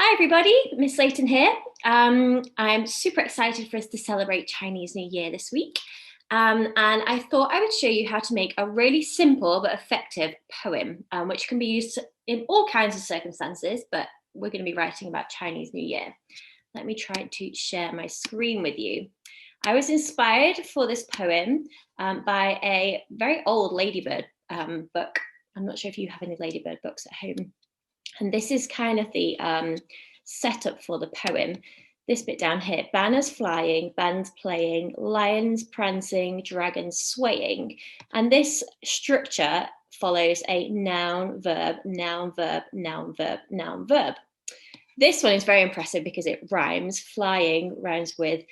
Hi everybody, Miss Layton here. I'm super excited for us to celebrate Chinese New Year this week. And I thought I would show you how to make a really simple but effective poem, which can be used in all kinds of circumstances, but we're going to be writing about Chinese New Year. Let me try to share my screen with you. I was inspired for this poem by a very old Ladybird book. I'm not sure if you have any Ladybird books at home. And this is kind of the setup for the poem. This bit down here: banners flying, bands playing, lions prancing, dragons swaying. And this structure follows a noun, verb, noun, verb, noun, verb, noun, verb. This one is very impressive because it rhymes. Flying rhymes with,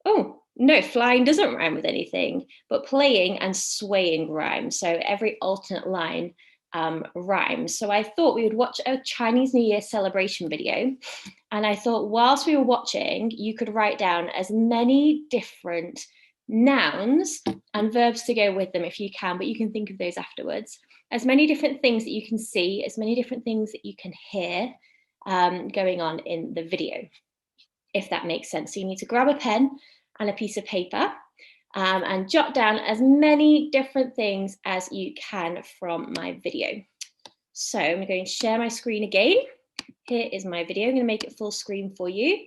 oh, no, flying doesn't rhyme with anything, but playing and swaying rhyme. So every alternate line rhymes. So I thought we would watch a Chinese New Year celebration video. And I thought whilst we were watching, you could write down as many different nouns and verbs to go with them if you can, but you can think of those afterwards. As many different things that you can see, as many different things that you can hear going on in the video, if that makes sense. So you need to grab a pen and a piece of paper and jot down as many different things as you can from my video. So I'm going to share my screen again. Here is my video. I'm going to make it full screen for you.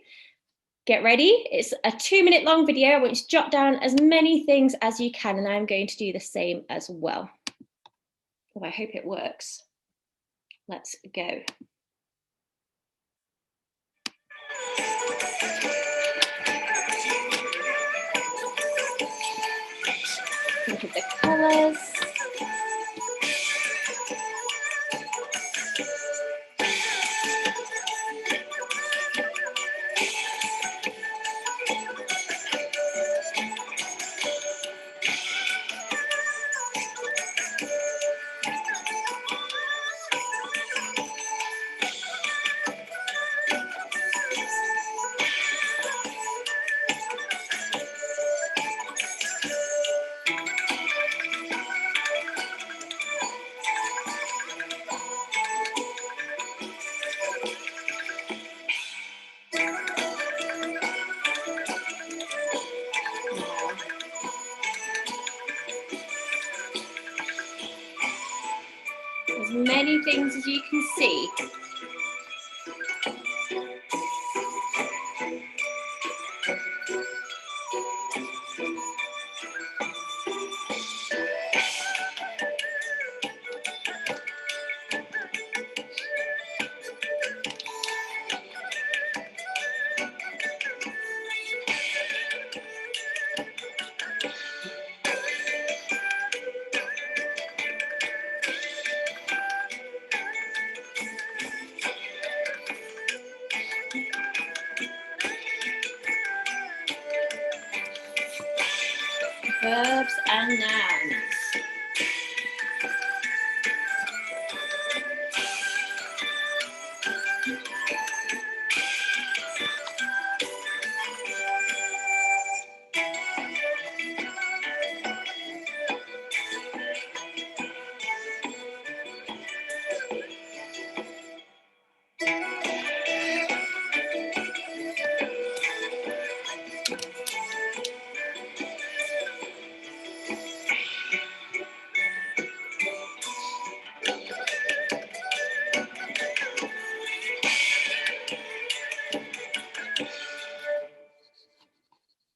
Get ready. It's a 2-minute long video. I want you to jot down as many things as you can, and I'm going to do the same as well. Well, I hope it works. Let's go. Look at the colours. As many things as you can see. Verbs and nouns.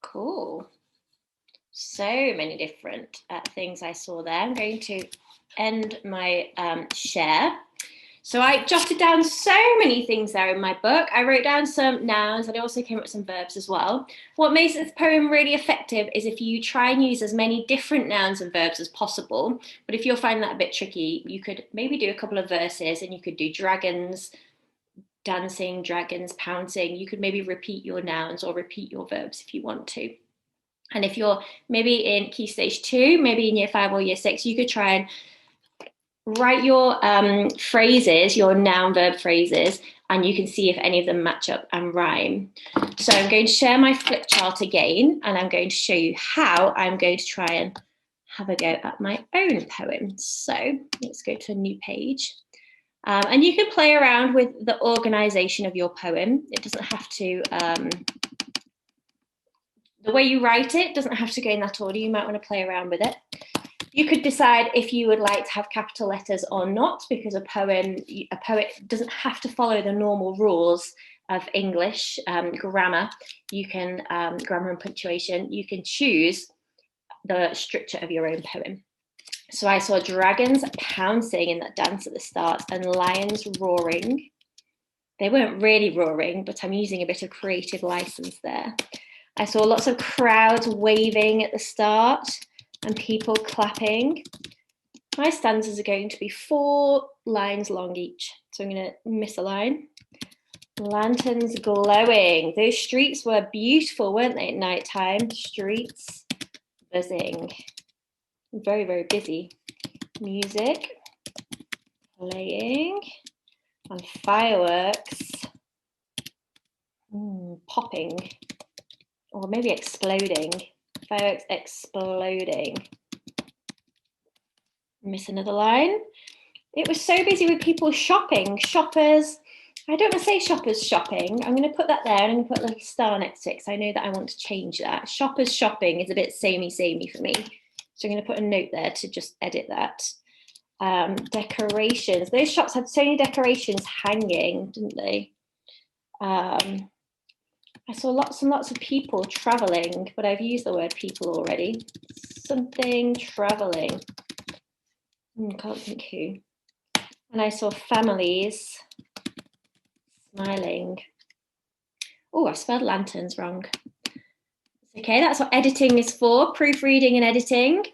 Cool. So many different things I saw there. I'm going to end my share. So I jotted down so many things there in my book. I wrote down some nouns and I also came up with some verbs as well. What makes this poem really effective is if you try and use as many different nouns and verbs as possible. But if you're finding that a bit tricky, you could maybe do a couple of verses and you could do dragons, dancing, dragons, pouncing. You could maybe repeat your nouns or repeat your verbs if you want to. And if you're maybe in Key Stage 2, maybe in Year 5 or Year 6, you could try and write your phrases, your noun verb phrases, and you can see if any of them match up and rhyme. So I'm going to share my flip chart again, and I'm going to show you how I'm going to try and have a go at my own poem. So let's go to a new page. And you can play around with the organization of your poem. It doesn't have to, the way you write it doesn't have to go in that order. You might want to play around with it. You could decide if you would like to have capital letters or not, because a poet doesn't have to follow the normal rules of English grammar. You can, grammar and punctuation, you can choose the structure of your own poem. So I saw dragons pouncing in that dance at the start and lions roaring. They weren't really roaring, but I'm using a bit of creative license there. I saw lots of crowds waving at the start and people clapping. My stanzas are going to be 4 lines long each. So I'm going to miss a line. Lanterns glowing. Those streets were beautiful, weren't they, at night time? Streets buzzing. Very, very busy. Music playing and fireworks popping, or maybe exploding. Fireworks exploding. Miss another line. It was so busy with people shopping. Shoppers. I don't want to say shoppers shopping. I'm going to put that there and I'm going to put a little star next to it because I know that I want to change that. Shoppers shopping is a bit samey for me. So I'm going to put a note there to just edit that. Decorations. Those shops had so many decorations hanging, didn't they? I saw lots and lots of people traveling, but I've used the word people already. Something traveling. Can't think who. And I saw families smiling. Oh, I spelled lanterns wrong. Okay, that's what editing is for, proofreading and editing.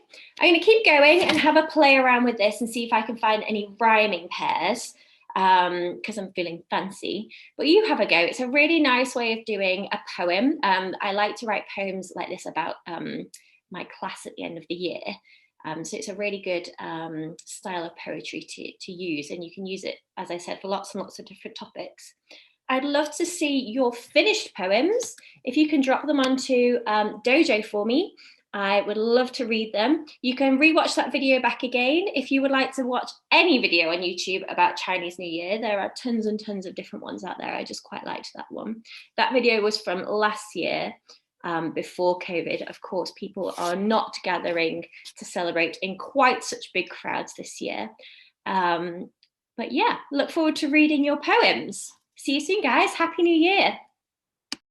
I'm going to keep going and have a play around with this and see if I can find any rhyming pairs because I'm feeling fancy. But you have a go. It's a really nice way of doing a poem. I like to write poems like this about my class at the end of the year. So it's a really good style of poetry to use, and you can use it, as I said, for lots and lots of different topics. I'd love to see your finished poems. If you can drop them onto Dojo for me, I would love to read them. You can rewatch that video back again. If you would like to watch any video on YouTube about Chinese New Year, there are tons and tons of different ones out there. I just quite liked that one. That video was from last year, before COVID. Of course, people are not gathering to celebrate in quite such big crowds this year. But yeah, look forward to reading your poems. See you soon, guys. Happy New Year.